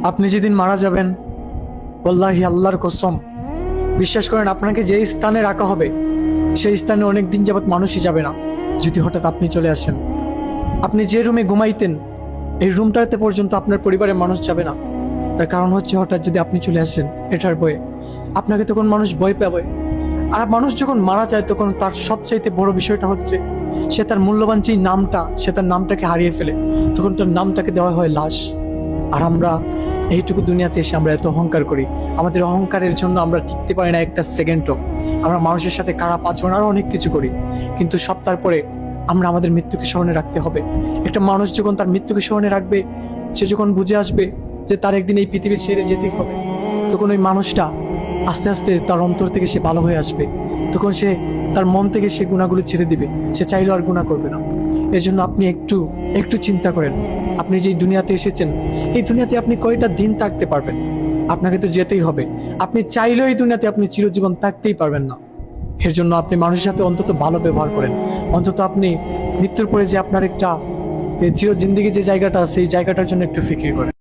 আপনি যেদিন মারা যাবেন, ওয়াল্লাহি আল্লাহর কসম, বিশ্বাস করেন আপনাকে যে স্থানে রাখা হবে সেই স্থানে অনেক দিন যাবত মানুষই যাবে না। যদি হঠাৎ আপনি চলে আসেন, আপনি যে রুমে ঘুমাইতেন এই রুমটাতে পর্যন্ত আপনার পরিবারের মানুষ যাবে না। তার কারণ হচ্ছে হঠাৎ যদি আপনি চলে আসেন এটার ভয়ে, আপনাকে তখন মানুষ ভয় পাবে। আর মানুষ যখন মারা যায় তখন তার সবচাইতে বড় বিষয়টা হচ্ছে সে তার মূল্যবান যেই নামটা, সে তার নামটাকে হারিয়ে ফেলে। তখন তার নামটাকে দেওয়া হয় লাশ। আর আমরা এইটুকু দুনিয়াতে এসে আমরা এত অহংকার করি, আমাদের অহংকারের জন্য আমরা টিকতে পারি না একটা সেকেন্ডও। আমরা মানুষের সাথে খারাপ আচরণ আরো অনেক কিছু করি, কিন্তু সব তারপরে আমরা আমাদের মৃত্যুকে স্মরণে রাখতে হবে। একটা মানুষ যখন তার মৃত্যুকে স্মরণে রাখবে, সে যখন বুঝে আসবে যে তার একদিন এই পৃথিবী ছেড়ে যেতে হবে, তখন ওই মানুষটা আস্তে আস্তে তার অন্তর থেকে সে ভালো হয়ে আসবে। তখন সে তার মন থেকে সে গুণাগুলো ছেড়ে দিবে, সে চাইলেও আর গুণা করবে না। এর জন্য আপনি একটু একটু চিন্তা করেন, আপনি যেই দুনিয়াতে এসেছেন এই দুনিয়াতে আপনি কয়টা দিন থাকতে পারবেন? আপনাকে তো যেতেই হবে। আপনি চাইলেও এই দুনিয়াতে আপনি চিরজীবন থাকতেই পারবেন না। এর জন্য আপনি মানুষের সাথে অন্তত ভালো ব্যবহার করেন। অন্তত আপনি মৃত্যুর পরে যে আপনার একটা চির জিন্দেগি যে জায়গাটা আছে, এই জায়গাটার জন্য একটু ফিকির করেন।